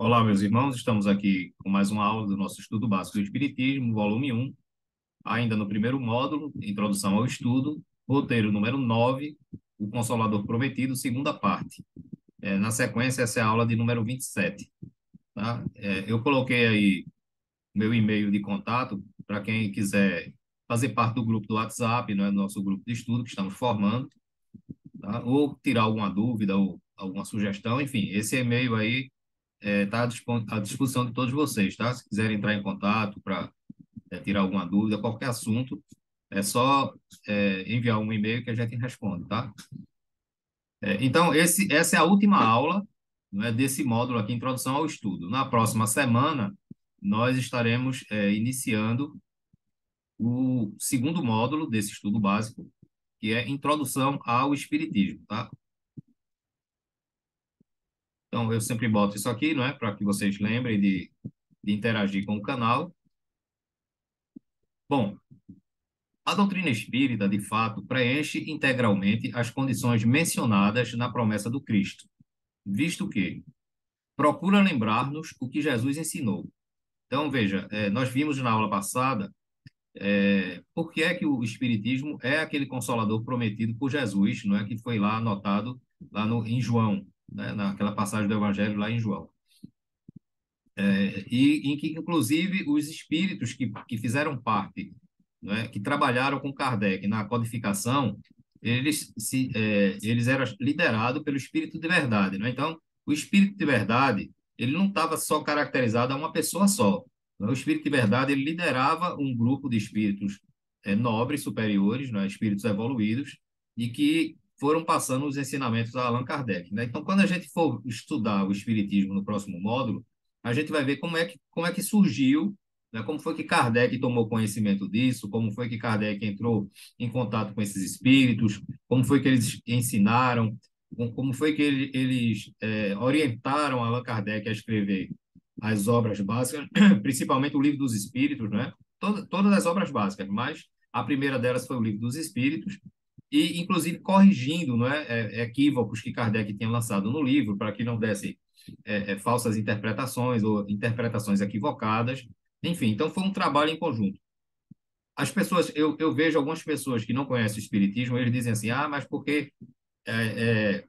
Olá, meus irmãos, estamos aqui com mais uma aula do nosso estudo básico do Espiritismo, volume 1, ainda no primeiro módulo, Introdução ao Estudo, roteiro número 9, O Consolador Prometido, segunda parte. Na sequência, essa é a aula de número 27. Tá? Eu coloquei aí meu e-mail de contato para quem quiser fazer parte do grupo do WhatsApp, né, do nosso grupo de estudo que estamos formando, tá? Ou tirar alguma dúvida ou alguma sugestão, enfim, esse e-mail aí está à disposição de todos vocês, tá? Se quiserem entrar em contato para tirar alguma dúvida, qualquer assunto, é só enviar um e-mail que a gente responde, tá? Então, essa é a última aula, não é, desse módulo aqui, Introdução ao Estudo. Na próxima semana, nós estaremos iniciando o segundo módulo desse estudo básico, que é Introdução ao Espiritismo, tá? Então, eu sempre boto isso aqui, não é, para que vocês lembrem de interagir com o canal. Bom, a doutrina espírita, de fato, preenche integralmente as condições mencionadas na promessa do Cristo, visto que procura lembrar-nos o que Jesus ensinou. Então, veja, nós vimos na aula passada por que é que o Espiritismo é aquele consolador prometido por Jesus, não é, que foi lá anotado lá em João, né, naquela passagem do Evangelho lá em João. E em que, inclusive, os espíritos que fizeram parte, né, que trabalharam com Kardec na codificação, eles eram liderados pelo espírito de verdade, né? Então, o espírito de verdade, ele não estava só caracterizado a uma pessoa só. Né? O espírito de verdade, ele liderava um grupo de espíritos nobres, superiores, né, espíritos evoluídos, e que foram passando os ensinamentos a Allan Kardec, né? Então, quando a gente for estudar o espiritismo no próximo módulo, a gente vai ver como é que surgiu, né? Como foi que Kardec tomou conhecimento disso, como foi que Kardec entrou em contato com esses espíritos, como foi que eles ensinaram, como foi que eles orientaram Allan Kardec a escrever as obras básicas, principalmente o Livro dos Espíritos, né? Todas as obras básicas, mas a primeira delas foi o Livro dos Espíritos, e inclusive corrigindo, não é, equívocos que Kardec tinha lançado no livro, para que não desse falsas interpretações ou interpretações equivocadas. Enfim, então foi um trabalho em conjunto. As pessoas, eu vejo algumas pessoas que não conhecem o Espiritismo, eles dizem assim, mas porque é, é,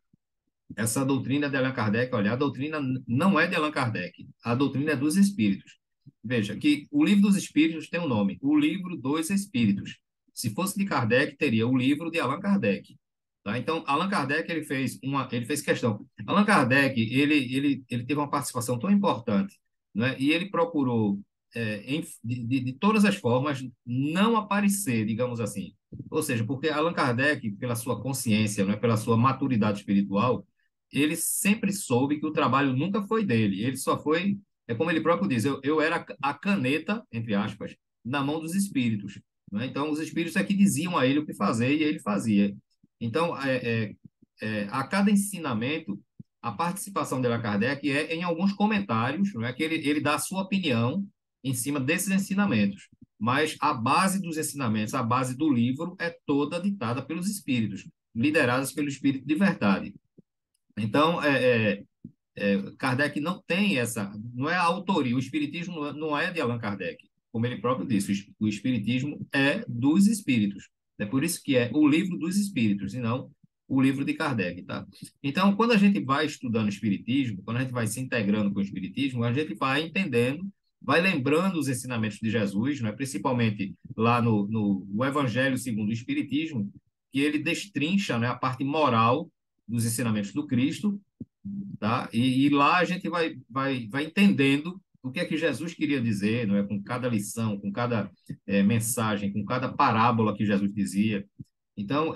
essa doutrina de Allan Kardec, olha, a doutrina não é de Allan Kardec, a doutrina é dos Espíritos. Veja, que o Livro dos Espíritos tem um nome, o Livro dos Espíritos. Se fosse de Kardec, teria o livro de Allan Kardec. Tá? Então, Allan Kardec ele fez questão. Allan Kardec ele teve uma participação tão importante, né? E ele procurou, de todas as formas, não aparecer, digamos assim. Ou seja, porque Allan Kardec, pela sua consciência, né, pela sua maturidade espiritual, ele sempre soube que o trabalho nunca foi dele. Ele só foi, como ele próprio diz, eu era a caneta, entre aspas, na mão dos espíritos. Né? Então, os espíritos é que diziam a ele o que fazer e ele fazia. Então, a cada ensinamento, a participação de Allan Kardec é em alguns comentários, não é que ele dá a sua opinião em cima desses ensinamentos. Mas a base dos ensinamentos, a base do livro, é toda ditada pelos espíritos, liderados pelo espírito de verdade. Então, Kardec não tem não é a autoria, o espiritismo não é de Allan Kardec, como ele próprio disse, o espiritismo é dos espíritos. É por isso que é o livro dos espíritos, e não o livro de Kardec, tá? Então, quando a gente vai estudando o espiritismo, quando a gente vai se integrando com o espiritismo, a gente vai entendendo, vai lembrando os ensinamentos de Jesus, né? Principalmente lá no Evangelho segundo o Espiritismo, que ele destrincha, né, a parte moral dos ensinamentos do Cristo, tá? E lá a gente vai entendendo o que é que Jesus queria dizer, não é? Com cada lição, com cada mensagem, com cada parábola que Jesus dizia. Então,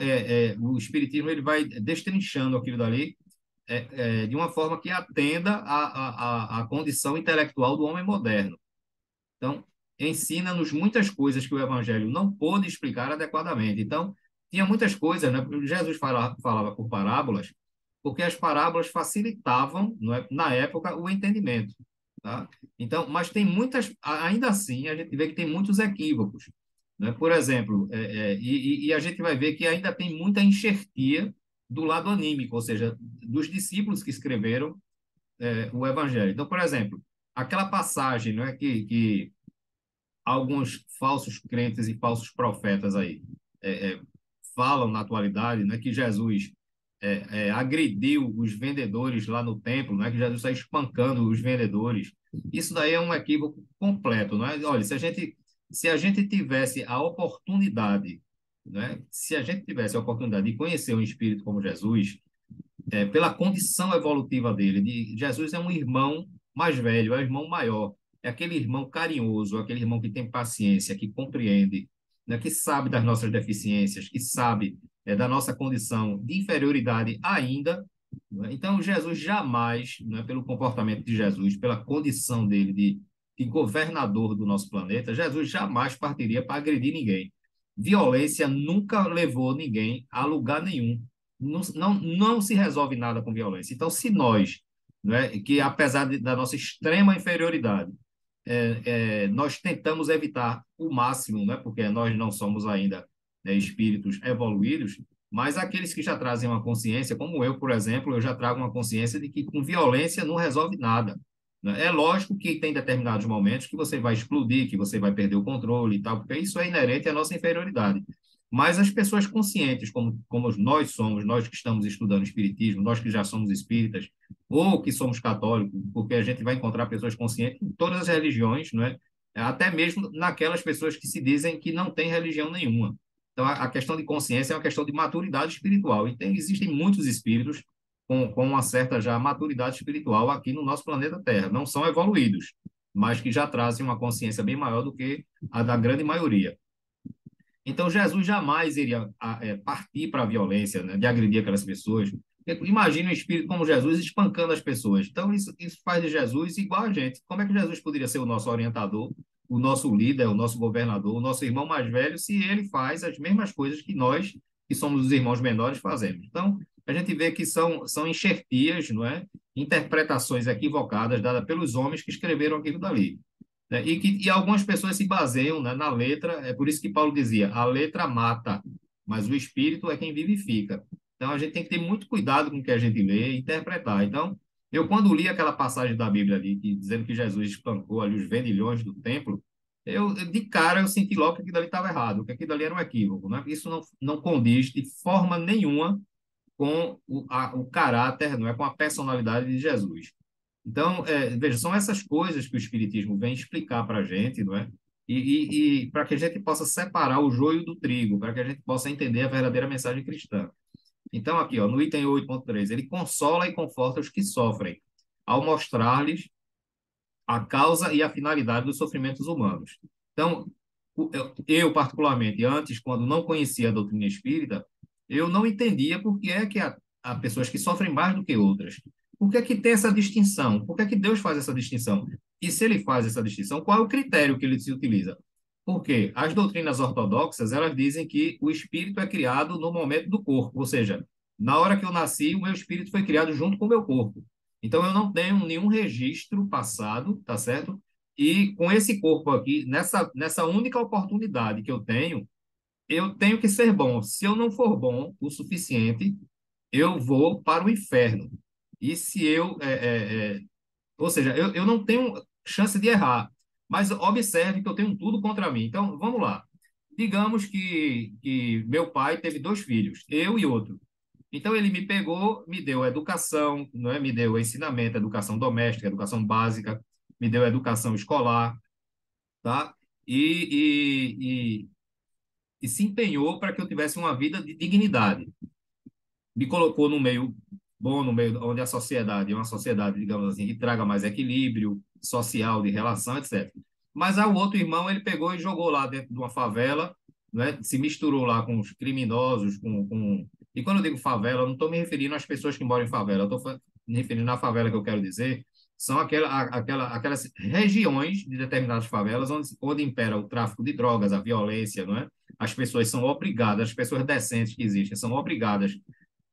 o Espiritismo ele vai destrinchando aquilo dali de uma forma que atenda à condição intelectual do homem moderno. Então, ensina-nos muitas coisas que o Evangelho não pôde explicar adequadamente. Então, tinha muitas coisas, né? Jesus falava por parábolas, porque as parábolas facilitavam, não é, na época, o entendimento. Tá? Então, mas tem muitas, ainda assim, a gente vê que tem muitos equívocos. Né? Por exemplo, e a gente vai ver que ainda tem muita enxertia do lado anímico, ou seja, dos discípulos que escreveram o evangelho. Então, por exemplo, aquela passagem, não é, que alguns falsos crentes e falsos profetas aí falam na atualidade, né, que Jesus agrediu os vendedores lá no templo, né, que Jesus está espancando os vendedores. Isso daí é um equívoco completo, né? Olha, se a gente tivesse a oportunidade, né, se a gente tivesse a oportunidade de conhecer um espírito como Jesus, pela condição evolutiva dele. Jesus é um irmão mais velho, é um irmão maior, é aquele irmão carinhoso, aquele irmão que tem paciência, que compreende, né, que sabe das nossas deficiências, que sabe da nossa condição de inferioridade ainda. Né? Então, Jesus jamais, né, pelo comportamento de Jesus, pela condição dele de governador do nosso planeta, Jesus jamais partiria para agredir ninguém. Violência nunca levou ninguém a lugar nenhum. Não se resolve nada com violência. Então, se nós, né, que apesar da nossa extrema inferioridade, nós tentamos evitar o máximo, né, porque nós não somos ainda espíritos evoluídos, mas aqueles que já trazem uma consciência, como eu, por exemplo, eu já trago uma consciência de que com violência não resolve nada. Né? É lógico que tem determinados momentos que você vai explodir, que você vai perder o controle e tal, porque isso é inerente à nossa inferioridade. Mas as pessoas conscientes, como nós somos, nós que estamos estudando espiritismo, nós que já somos espíritas, ou que somos católicos, porque a gente vai encontrar pessoas conscientes em todas as religiões, não é? Até mesmo naquelas pessoas que se dizem que não têm religião nenhuma. Então, a questão de consciência é uma questão de maturidade espiritual. E existem muitos espíritos com uma certa já maturidade espiritual aqui no nosso planeta Terra. Não são evoluídos, mas que já trazem uma consciência bem maior do que a da grande maioria. Então, Jesus jamais iria partir para a violência, né, de agredir aquelas pessoas. Imagine um espírito como Jesus espancando as pessoas. Então, isso faz de Jesus igual a gente. Como é que Jesus poderia ser o nosso orientador, o nosso líder, o nosso governador, o nosso irmão mais velho, se ele faz as mesmas coisas que nós, que somos os irmãos menores, fazemos? Então, a gente vê que são enxertias, não é? Interpretações equivocadas dadas pelos homens que escreveram aquilo dali. Né? E algumas pessoas se baseiam, né, na letra, é por isso que Paulo dizia, a letra mata, mas o espírito é quem vivifica. Então, a gente tem que ter muito cuidado com o que a gente lê e interpretar. Então, eu quando li aquela passagem da Bíblia ali, dizendo que Jesus espancou ali os vendilhões do templo, de cara eu senti logo que aquilo ali estava errado, que aquilo ali era um equívoco. Né? Isso não condiz de forma nenhuma com o caráter, não é, com a personalidade de Jesus. Então, veja, são essas coisas que o Espiritismo vem explicar para a gente, não é? E para que a gente possa separar o joio do trigo, para que a gente possa entender a verdadeira mensagem cristã. Então, aqui, ó, no item 8.3, ele consola e conforta os que sofrem, ao mostrar-lhes a causa e a finalidade dos sofrimentos humanos. Então, particularmente, antes, quando não conhecia a doutrina espírita, eu não entendia por que é que há pessoas que sofrem mais do que outras. Por que é que tem essa distinção? Por que é que Deus faz essa distinção? E se ele faz essa distinção, qual é o critério que ele se utiliza? Porque as doutrinas ortodoxas, elas dizem que o espírito é criado no momento do corpo, ou seja, na hora que eu nasci, o meu espírito foi criado junto com o meu corpo. Então, eu não tenho nenhum registro passado, tá certo? E com esse corpo aqui, nessa única oportunidade que eu tenho que ser bom. Se eu não for bom o suficiente, eu vou para o inferno. E se eu. Ou seja, eu não tenho chance de errar. Mas observe que eu tenho tudo contra mim. Então, vamos lá. Digamos que meu pai teve dois filhos, eu e outro. Então ele me pegou, me deu educação, não é? Me deu ensinamento, educação doméstica, educação básica, me deu educação escolar, tá? E se empenhou para que eu tivesse uma vida de dignidade. Me colocou no meio bom, no meio onde a sociedade é uma sociedade, digamos assim, que traga mais equilíbrio social, de relação, etc. Mas o outro irmão, ele pegou e jogou lá dentro de uma favela, né? Se misturou lá com os criminosos, E quando eu digo favela, eu não estou me referindo às pessoas que moram em favela, eu estou me referindo à favela que eu quero dizer, são aquelas regiões de determinadas favelas onde impera o tráfico de drogas, a violência, não é? As pessoas são obrigadas, as pessoas decentes que existem, são obrigadas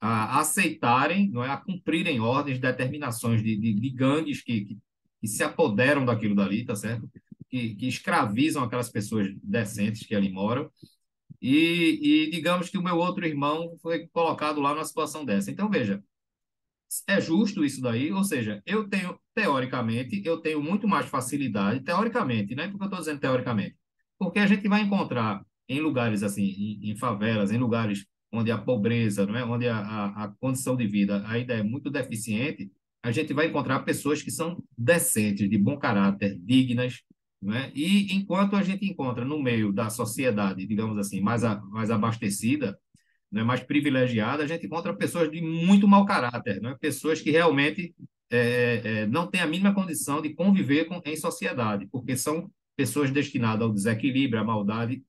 a aceitarem, não é, a cumprirem ordens, determinações de gangues que se apoderam daquilo dali, tá certo? Que escravizam aquelas pessoas decentes que ali moram. E digamos que o meu outro irmão foi colocado lá numa situação dessa. Então, veja, É justo isso daí? Ou seja, eu tenho, teoricamente, eu tenho muito mais facilidade, teoricamente, né? Por que eu estou dizendo teoricamente? Porque a gente vai encontrar em lugares assim, em favelas, em lugares onde a pobreza, não é? Onde a condição de vida ainda é muito deficiente, a gente vai encontrar pessoas que são decentes, de bom caráter, dignas, não é? E enquanto a gente encontra no meio da sociedade, digamos assim, mais abastecida, né, mais privilegiada, a gente encontra pessoas de muito mau caráter, né? Pessoas que realmente não têm a mínima condição de conviver em sociedade, porque são pessoas destinadas ao desequilíbrio, à maldade,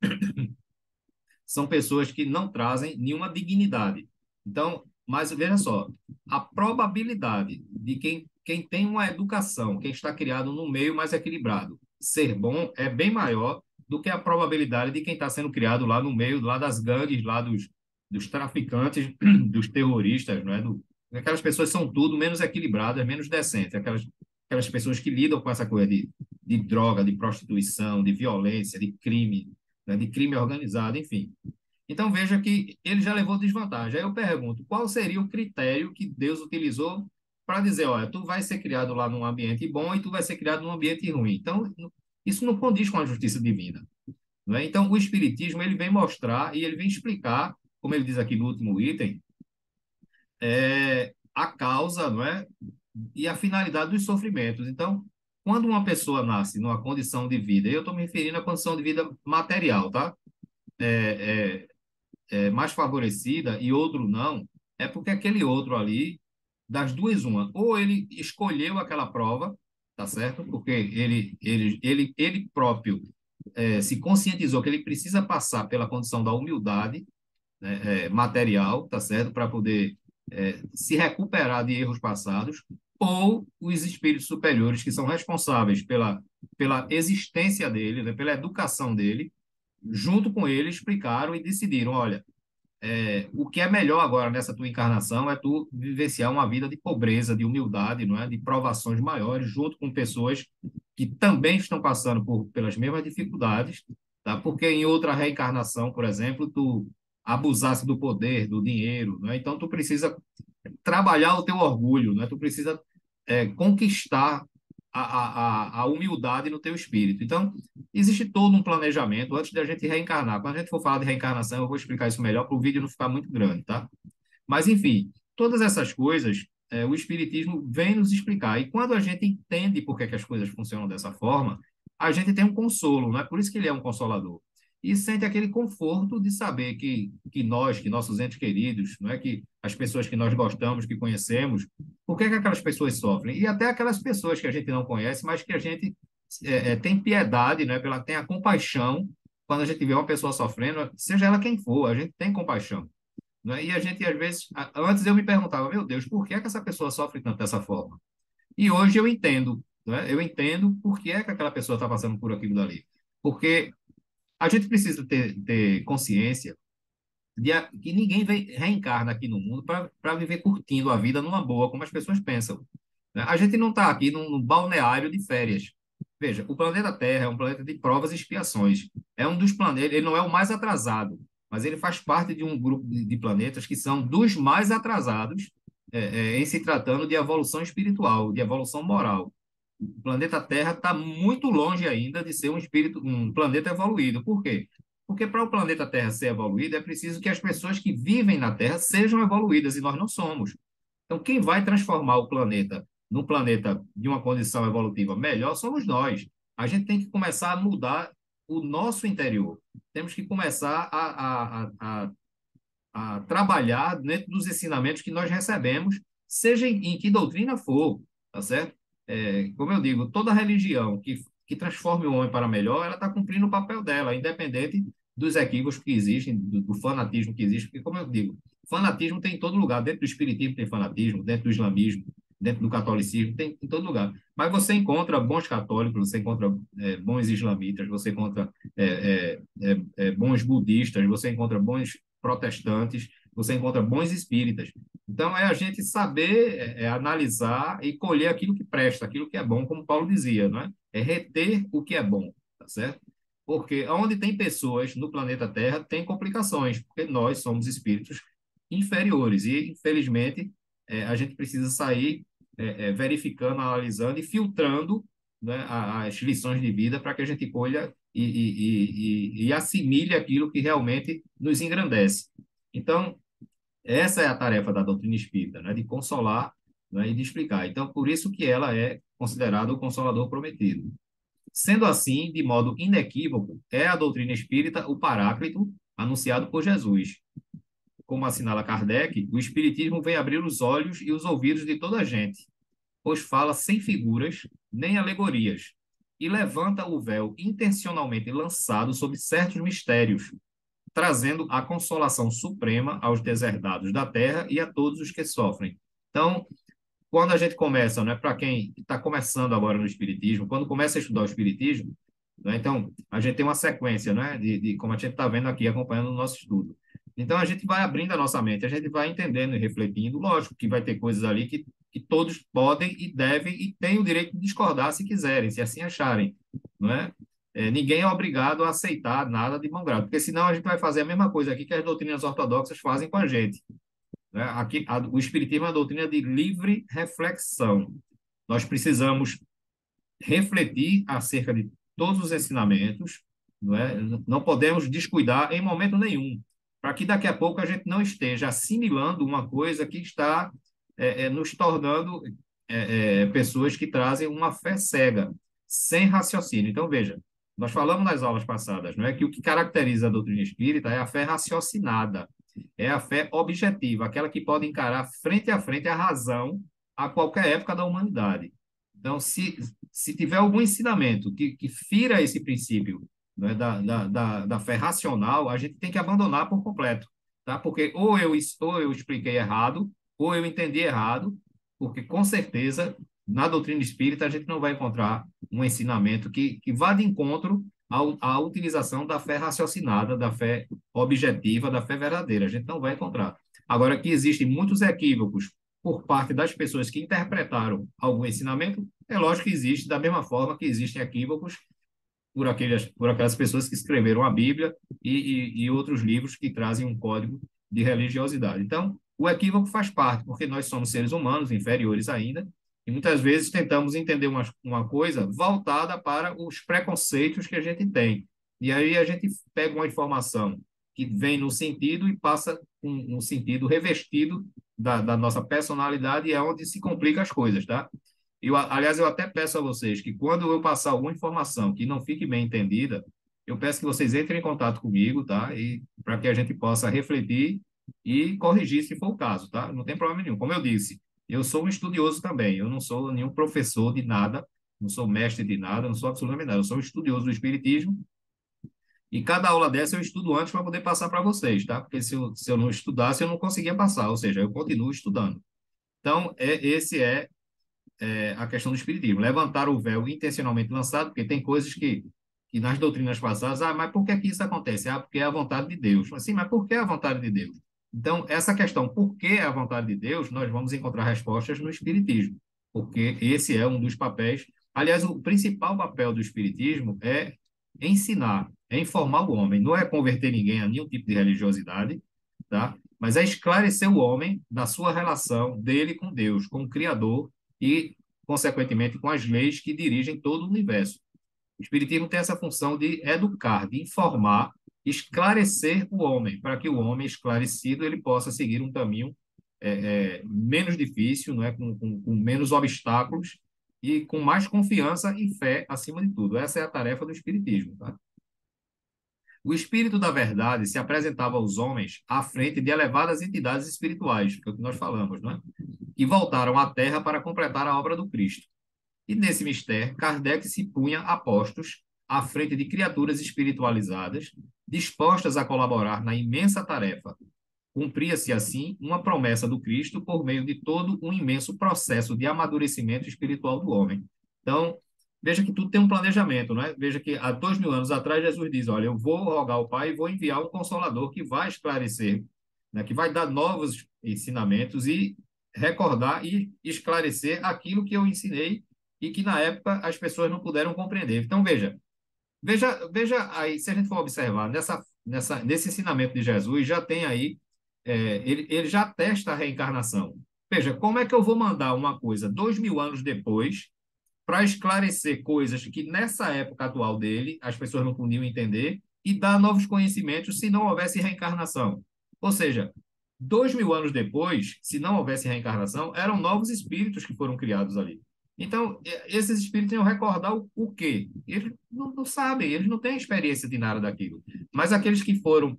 são pessoas que não trazem nenhuma dignidade. Então, mas veja só, a probabilidade de quem tem uma educação, quem está criado num meio mais equilibrado, ser bom é bem maior do que a probabilidade de quem está sendo criado lá no meio, lá das gangues, lá dos traficantes, dos terroristas, não é? Aquelas pessoas são tudo menos equilibradas, menos decentes, aquelas pessoas que lidam com essa coisa de droga, de prostituição, de violência, de crime, né? De crime organizado, enfim. Então veja que ele já levou desvantagem. Aí eu pergunto, qual seria o critério que Deus utilizou para dizer, olha, tu vai ser criado lá num ambiente bom e tu vai ser criado num ambiente ruim. Então, isso não condiz com a justiça divina, não é? Então, o Espiritismo ele vem mostrar e ele vem explicar, como ele diz aqui no último item, a causa, não é? E a finalidade dos sofrimentos. Então, quando uma pessoa nasce numa condição de vida, e eu estou me referindo à condição de vida material, tá? É, mais favorecida e outro não, é porque aquele outro ali, das duas, uma, ou ele escolheu aquela prova, tá certo? Porque ele próprio se conscientizou que ele precisa passar pela condição da humildade, né, material, tá certo? Para poder se recuperar de erros passados, ou os espíritos superiores que são responsáveis pela existência dele, né, pela educação dele, junto com ele explicaram e decidiram, olha, o que é melhor agora nessa tua encarnação é tu vivenciar uma vida de pobreza, de humildade, não é? De provações maiores, junto com pessoas que também estão passando pelas mesmas dificuldades, tá? Porque em outra reencarnação, por exemplo, tu abusasse do poder, do dinheiro, não é? Então tu precisa trabalhar o teu orgulho, né? Tu precisa conquistar a humildade no teu espírito. Então, existe todo um planejamento antes da gente reencarnar. Quando a gente for falar de reencarnação, eu vou explicar isso melhor para o vídeo não ficar muito grande, tá? Mas, enfim, todas essas coisas, o Espiritismo vem nos explicar. E quando a gente entende por que, que as coisas funcionam dessa forma, a gente tem um consolo, não é? Por isso que ele é um consolador. E sente aquele conforto de saber que nós, que nossos entes queridos, não é? Que as pessoas que nós gostamos, que conhecemos, por que, que aquelas pessoas sofrem? E até aquelas pessoas que a gente não conhece, mas que a gente tem piedade, né? Tem a compaixão quando a gente vê uma pessoa sofrendo, seja ela quem for, a gente tem compaixão, né? E a gente, às vezes, antes eu me perguntava, meu Deus, por que é que essa pessoa sofre tanto dessa forma? E hoje eu entendo, né? Eu entendo por que é que aquela pessoa está passando por aquilo dali. Porque a gente precisa ter consciência que ninguém reencarna aqui no mundo para viver curtindo a vida numa boa, como as pessoas pensam, né? A gente não está aqui num balneário de férias. Veja, o planeta Terra é um planeta de provas e expiações. É um dos planetas, ele não é o mais atrasado, mas ele faz parte de um grupo de planetas que são dos mais atrasados em se tratando de evolução espiritual, de evolução moral. O planeta Terra está muito longe ainda de ser um planeta evoluído. Por quê? Porque para o planeta Terra ser evoluído, é preciso que as pessoas que vivem na Terra sejam evoluídas, e nós não somos. Então, quem vai transformar o planeta num planeta de uma condição evolutiva melhor somos nós. A gente tem que começar a mudar o nosso interior. Temos que começar a trabalhar dentro dos ensinamentos que nós recebemos, seja em que doutrina for, tá certo? Como eu digo, toda religião que transforme o homem para melhor, ela está cumprindo o papel dela, independente dos equívocos que existem, do fanatismo que existe, porque, como eu digo, fanatismo tem em todo lugar, dentro do espiritismo tem fanatismo, dentro do islamismo, dentro do catolicismo, tem em todo lugar. Mas você encontra bons católicos, você encontra bons islamitas, você encontra bons budistas, você encontra bons protestantes, você encontra bons espíritas. Então, é a gente saber analisar e colher aquilo que presta, aquilo que é bom, como Paulo dizia, não é? É reter o que é bom, tá certo? Porque onde tem pessoas no planeta Terra, tem complicações, porque nós somos espíritos inferiores e, infelizmente, a gente precisa sair verificando, analisando e filtrando, né, as lições de vida para que a gente colha e assimile aquilo que realmente nos engrandece. Então, essa é a tarefa da doutrina espírita, né, de consolar, né, e de explicar. Então, por isso que ela é considerada o Consolador prometido. Sendo assim, de modo inequívoco, é a doutrina espírita o Paráclito anunciado por Jesus. Como assinala Kardec, o Espiritismo vem abrir os olhos e os ouvidos de toda a gente, pois fala sem figuras nem alegorias, e levanta o véu intencionalmente lançado sobre certos mistérios, trazendo a consolação suprema aos deserdados da terra e a todos os que sofrem. Então, quando a gente começa, né, para quem está começando agora no Espiritismo, quando começa a estudar o Espiritismo, né, então, a gente tem uma sequência, né, como a gente está vendo aqui, acompanhando o nosso estudo. Então, a gente vai abrindo a nossa mente, a gente vai entendendo e refletindo. Lógico que vai ter coisas ali que todos podem e devem e têm o direito de discordar se quiserem, se assim acharem, não é? Ninguém é obrigado a aceitar nada de bom grado, porque senão a gente vai fazer a mesma coisa aqui que as doutrinas ortodoxas fazem com a gente, né? Aqui, o Espiritismo é uma doutrina de livre reflexão. Nós precisamos refletir acerca de todos os ensinamentos, não é? Não podemos descuidar em momento nenhum, para que daqui a pouco a gente não esteja assimilando uma coisa que está nos tornando pessoas que trazem uma fé cega, sem raciocínio. Então, veja, nós falamos nas aulas passadas, não é, que o que caracteriza a doutrina espírita é a fé raciocinada, é a fé objetiva, aquela que pode encarar frente a frente a razão a qualquer época da humanidade. Então, se tiver algum ensinamento que fira esse princípio, né, da fé racional, a gente tem que abandonar por completo, tá? Porque ou eu expliquei errado, ou eu entendi errado, porque com certeza na doutrina espírita a gente não vai encontrar um ensinamento que vá de encontro à utilização da fé raciocinada, da fé objetiva, da fé verdadeira. A gente não vai encontrar. Agora, que existem muitos equívocos por parte das pessoas que interpretaram algum ensinamento, é lógico que existe, da mesma forma que existem equívocos por aquelas pessoas que escreveram a Bíblia e outros livros que trazem um código de religiosidade. Então, o equívoco faz parte, porque nós somos seres humanos, inferiores ainda, e muitas vezes tentamos entender uma coisa voltada para os preconceitos que a gente tem. E aí a gente pega uma informação que vem no sentido e passa um sentido revestido da nossa personalidade, e é onde se complicam as coisas, tá? Aliás, eu até peço a vocês que quando eu passar alguma informação que não fique bem entendida, eu peço que vocês entrem em contato comigo, tá? E para que a gente possa refletir e corrigir se for o caso, tá? Não tem problema nenhum. Como eu disse, eu sou um estudioso também. Eu não sou nenhum professor de nada, não sou mestre de nada, não sou absolutamente nada. Eu sou um estudioso do Espiritismo e cada aula dessa eu estudo antes para poder passar para vocês, tá? Porque se eu não estudasse, eu não conseguia passar. Ou seja, eu continuo estudando. Então, esse é a questão do espiritismo, levantar o véu intencionalmente lançado, porque tem coisas que nas doutrinas passadas, mas por que que isso acontece? Porque é a vontade de Deus. Assim, mas por que a vontade de Deus? Então, essa questão, por que a vontade de Deus, nós vamos encontrar respostas no espiritismo, porque esse é um dos papéis. Aliás, o principal papel do espiritismo é ensinar, é informar o homem, não é converter ninguém a nenhum tipo de religiosidade, tá? Mas é esclarecer o homem da sua relação dele com Deus, com o Criador, e, consequentemente, com as leis que dirigem todo o universo. O Espiritismo tem essa função de educar, de informar, esclarecer o homem, para que o homem esclarecido ele possa seguir um caminho menos difícil, não é? Com menos obstáculos e com mais confiança e fé acima de tudo. Essa é a tarefa do Espiritismo, tá? O Espírito da Verdade se apresentava aos homens à frente de elevadas entidades espirituais, que é o que nós falamos, não é? Que voltaram à Terra para completar a obra do Cristo. E nesse mistério, Kardec se punha a postos à frente de criaturas espiritualizadas, dispostas a colaborar na imensa tarefa. Cumpria-se, assim, uma promessa do Cristo por meio de todo um imenso processo de amadurecimento espiritual do homem. Então, veja que tudo tem um planejamento, não é? Veja que há 2.000 anos atrás, Jesus diz, olha, eu vou rogar ao Pai e vou enviar um Consolador que vai esclarecer, né, que vai dar novos ensinamentos e recordar e esclarecer aquilo que eu ensinei e que, na época, as pessoas não puderam compreender. Então, veja aí, se a gente for observar, nesse ensinamento de Jesus, já tem aí ele já atesta a reencarnação. Veja, como é que eu vou mandar uma coisa 2.000 anos depois para esclarecer coisas que nessa época atual dele as pessoas não podiam entender e dar novos conhecimentos se não houvesse reencarnação? Ou seja, 2.000 anos depois, se não houvesse reencarnação, eram novos espíritos que foram criados ali. Então, esses espíritos iam recordar o quê? Eles não sabem, eles não têm experiência de nada daquilo. Mas aqueles que foram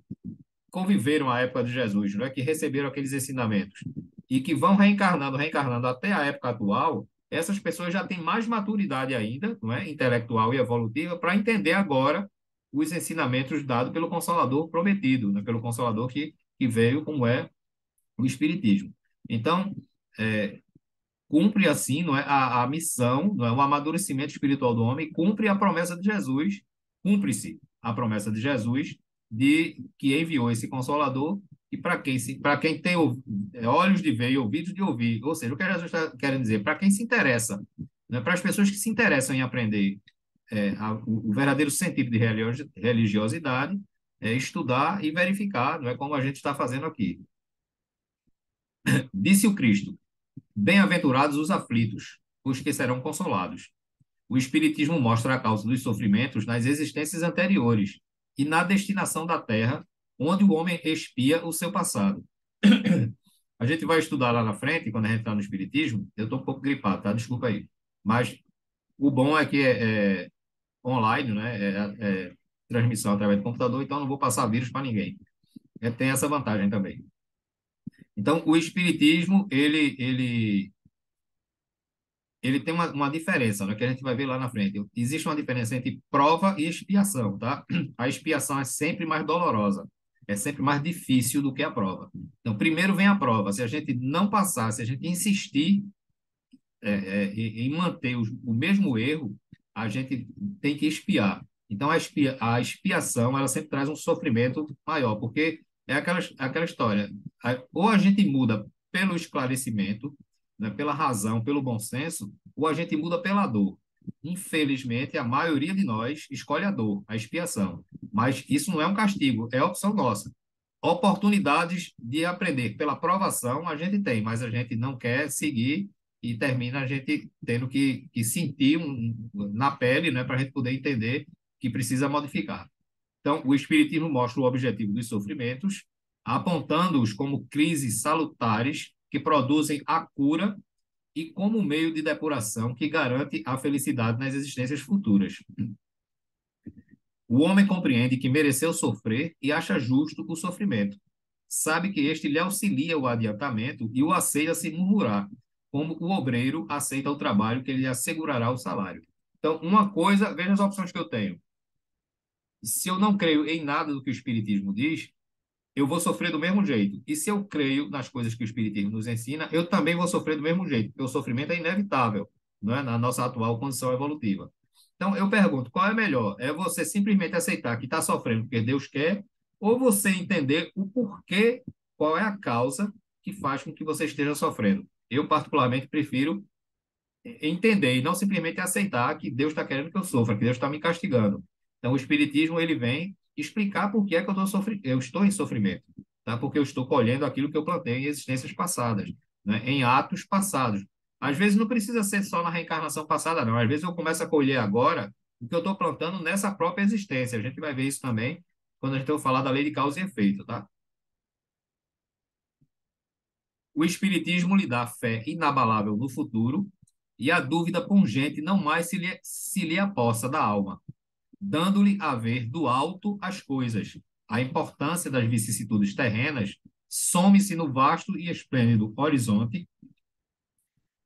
conviveram à época de Jesus, não é? Que receberam aqueles ensinamentos e que vão reencarnando, reencarnando até a época atual, essas pessoas já têm mais maturidade ainda, não é? Intelectual e evolutiva, para entender agora os ensinamentos dados pelo Consolador prometido, né? Pelo Consolador que veio, como é o Espiritismo. Então, é, cumpre assim, não é, a missão, não é, o amadurecimento espiritual do homem, cumpre a promessa de Jesus, cumpre-se a promessa de Jesus de que enviou esse consolador e para quem tem olhos de ver e ouvidos de ouvir, ou seja, o que Jesus está querendo dizer, para quem se interessa, né, para as pessoas que se interessam em aprender o verdadeiro sentido de religiosidade, é estudar e verificar, não é como a gente está fazendo aqui. Disse o Cristo: bem-aventurados os aflitos, os que serão consolados. O Espiritismo mostra a causa dos sofrimentos nas existências anteriores e na destinação da Terra, onde o homem expia o seu passado. A gente vai estudar lá na frente, quando a gente está no Espiritismo. Eu estou um pouco gripado, tá? Desculpa aí. Mas o bom é que é online, né? Transmissão através do computador, então não vou passar vírus para ninguém. Tem essa vantagem também. Então, o Espiritismo, ele tem uma diferença, né, que a gente vai ver lá na frente. Existe uma diferença entre prova e expiação, tá? A expiação é sempre mais dolorosa, é sempre mais difícil do que a prova. Então, primeiro vem a prova. Se a gente não passar, se a gente insistir em manter o mesmo erro, a gente tem que expiar. Então, a expiação, ela sempre traz um sofrimento maior, porque é aquela história. Ou a gente muda pelo esclarecimento, né, pela razão, pelo bom senso, ou a gente muda pela dor. Infelizmente, a maioria de nós escolhe a dor, a expiação. Mas isso não é um castigo, é opção nossa. Oportunidades de aprender pela provação a gente tem, mas a gente não quer seguir e termina a gente tendo que sentir na pele, né, para a gente poder entender que precisa modificar. Então, o Espiritismo mostra o objetivo dos sofrimentos, apontando-os como crises salutares que produzem a cura e como meio de depuração que garante a felicidade nas existências futuras. O homem compreende que mereceu sofrer e acha justo o sofrimento. Sabe que este lhe auxilia o adiantamento e o aceita sem murmurar, como o obreiro aceita o trabalho que lhe assegurará o salário. Então, uma coisa, veja as opções que eu tenho. Se eu não creio em nada do que o Espiritismo diz, eu vou sofrer do mesmo jeito. E se eu creio nas coisas que o Espiritismo nos ensina, eu também vou sofrer do mesmo jeito, porque o sofrimento é inevitável, não é? Na nossa atual condição evolutiva. Então, eu pergunto, qual é melhor? É você simplesmente aceitar que está sofrendo porque Deus quer, ou você entender o porquê, qual é a causa que faz com que você esteja sofrendo? Eu, particularmente, prefiro entender e não simplesmente aceitar que Deus está querendo que eu sofra, que Deus está me castigando. Então, o Espiritismo ele vem explicar por que é que eu estou em sofrimento, tá? Porque eu estou colhendo aquilo que eu plantei em existências passadas, né? Em atos passados. Às vezes não precisa ser só na reencarnação passada, não. Às vezes eu começo a colher agora o que eu estou plantando nessa própria existência. A gente vai ver isso também quando a gente for falar da lei de causa e efeito, tá? O Espiritismo lhe dá fé inabalável no futuro e a dúvida pungente não mais se lhe apossa da alma, dando-lhe a ver do alto as coisas. A importância das vicissitudes terrenas some-se no vasto e esplêndido horizonte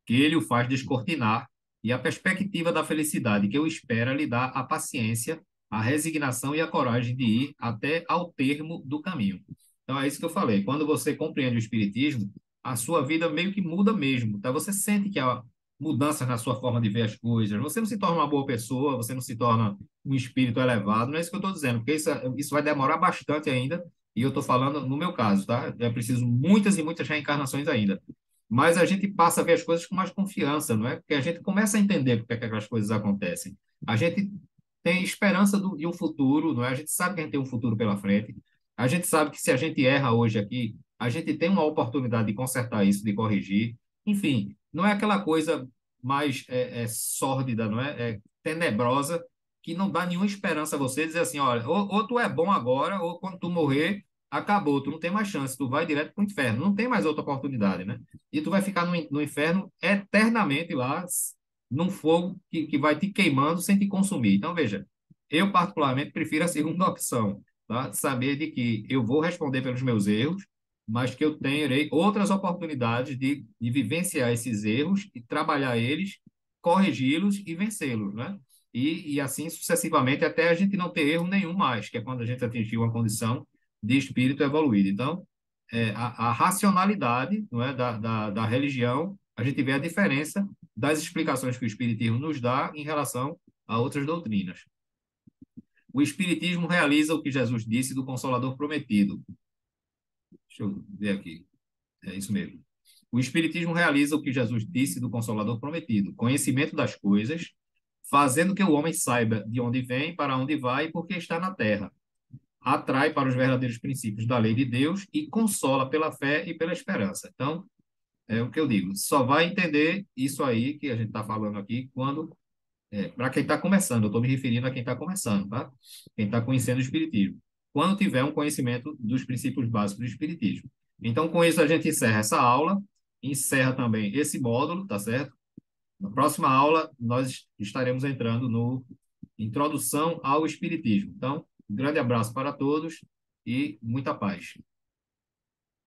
que ele o faz descortinar, e a perspectiva da felicidade que o espera lhe dá a paciência, a resignação e a coragem de ir até ao termo do caminho. Então é isso que eu falei. Quando você compreende o Espiritismo, a sua vida meio que muda mesmo, tá? Você sente que há mudanças na sua forma de ver as coisas. Você não se torna uma boa pessoa, você não se torna um espírito elevado. Não é isso que eu estou dizendo, porque isso vai demorar bastante ainda. E eu estou falando no meu caso, tá? É preciso muitas e muitas reencarnações ainda. Mas a gente passa a ver as coisas com mais confiança, não é? Porque a gente começa a entender porque é que aquelas coisas acontecem. A gente tem esperança de um futuro, não é? A gente sabe que a gente tem um futuro pela frente. A gente sabe que se a gente erra hoje aqui, a gente tem uma oportunidade de consertar isso, de corrigir. Enfim, não é aquela coisa mais sórdida, não é? É tenebrosa, que não dá nenhuma esperança a você dizer assim, olha, ou tu é bom agora, ou quando tu morrer, acabou, tu não tem mais chance, tu vai direto para o inferno, não tem mais outra oportunidade, né? E tu vai ficar no inferno eternamente lá, num fogo que vai te queimando sem te consumir. Então, veja, eu particularmente prefiro a segunda opção, tá? Saber de que eu vou responder pelos meus erros, mas que eu terei outras oportunidades de vivenciar esses erros e trabalhar eles, corrigi-los e vencê-los, né? E assim sucessivamente até a gente não ter erro nenhum mais, que é quando a gente atingiu uma condição de espírito evoluído. Então, a racionalidade, não é, da religião, a gente vê a diferença das explicações que o espiritismo nos dá em relação a outras doutrinas. O espiritismo realiza o que Jesus disse do Consolador prometido. Deixa eu ver aqui. É isso mesmo. O Espiritismo realiza o que Jesus disse do Consolador prometido: conhecimento das coisas, fazendo que o homem saiba de onde vem, para onde vai e por que está na terra. Atrai para os verdadeiros princípios da lei de Deus e consola pela fé e pela esperança. Então, é o que eu digo, só vai entender isso aí que a gente está falando aqui quando. Para quem está começando, eu estou me referindo a quem está começando, tá? Quem está conhecendo o Espiritismo. Quando tiver um conhecimento dos princípios básicos do Espiritismo. Então, com isso, a gente encerra essa aula, encerra também esse módulo, tá certo? Na próxima aula, nós estaremos entrando no Introdução ao Espiritismo. Então, um grande abraço para todos e muita paz.